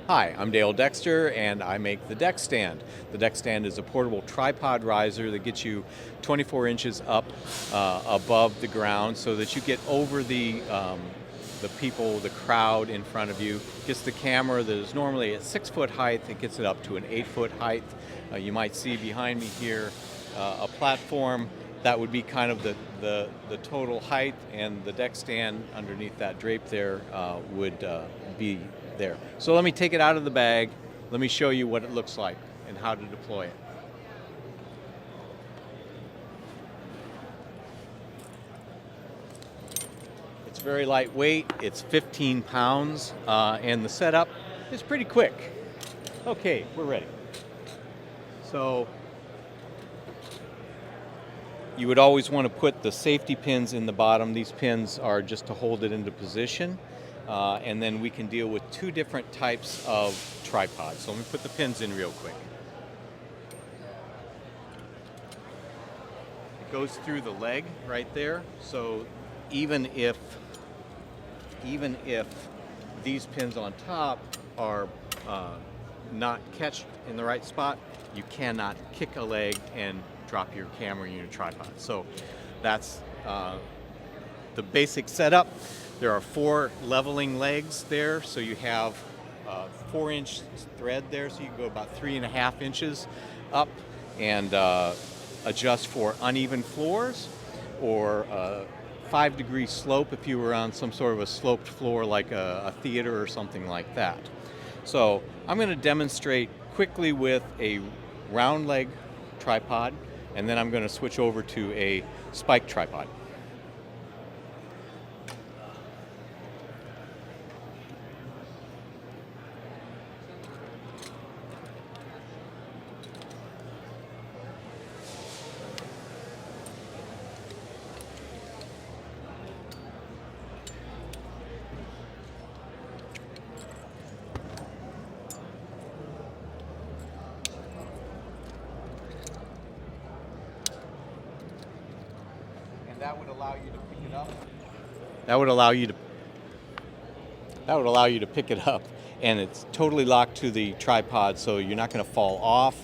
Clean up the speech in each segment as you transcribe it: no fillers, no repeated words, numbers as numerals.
Hi, I'm Dale Dexter and I make the DexStand. The DexStand is a portable tripod riser that gets you 24 inches up above the ground so that you get over the people, the crowd in front of you. Gets the camera that is normally at 6 foot height, it gets it up to an 8 foot height. You might see behind me here a platform. That would be kind of the total height, and the DexStand underneath that drape there would be there. So let me take it out of the bag. Let me show you what it looks like and how to deploy it. It's very lightweight. It's 15 pounds, and the setup is pretty quick. Okay, we're ready. So you would always want to put the safety pins in the bottom. These pins are just to hold it into position. And then we can deal with two different types of tripods. So let me put the pins in real quick. It goes through the leg right there. So even if these pins on top are not catched in the right spot, you cannot kick a leg and drop your camera in your tripod. So that's the basic setup. There are 4 leveling legs there, so you have 4-inch thread there, so you can go about 3.5 inches up and adjust for uneven floors or 5-degree slope if you were on some sort of a sloped floor like a theater or something like that. So I'm going to demonstrate quickly with a round leg tripod, and then I'm going to switch over to a spike tripod. That would allow you to pick it up. That would allow you to pick it up, and it's totally locked to the tripod, so you're not going to fall off.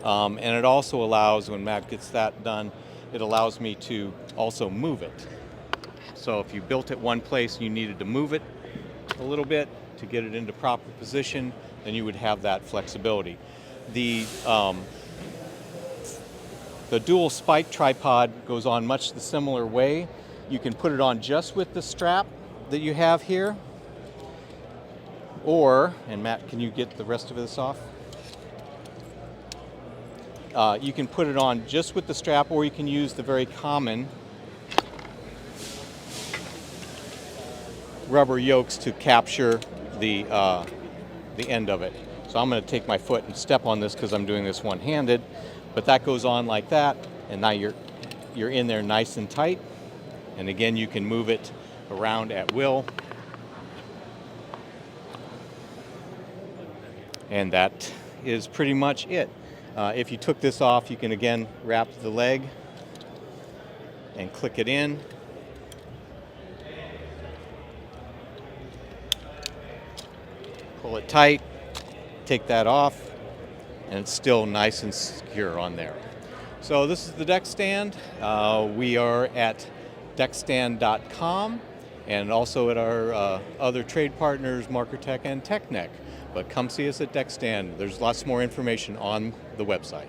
And it also allows, when Matt gets that done, it allows me to also move it. So if you built it one place and you needed to move it a little bit to get it into proper position, then you would have that flexibility. The dual spike tripod goes on much the similar way. You can put it on just with the strap that you have here, or, and Matt, can you get the rest of this off? You can put it on just with the strap, or you can use the very common rubber yokes to capture the end of it. So I'm going to take my foot and step on this because I'm doing this one-handed. But that goes on like that, and now you're in there nice and tight. And again, you can move it around at will. And that is pretty much it. If you took this off, you can again wrap the leg and click it in. Pull it tight, take that off, and it's still nice and secure on there. So this is the DexStand. We are at DexStand.com and also at our other trade partners, Markertech and TechNec. But come see us at DexStand. There's lots more information on the website.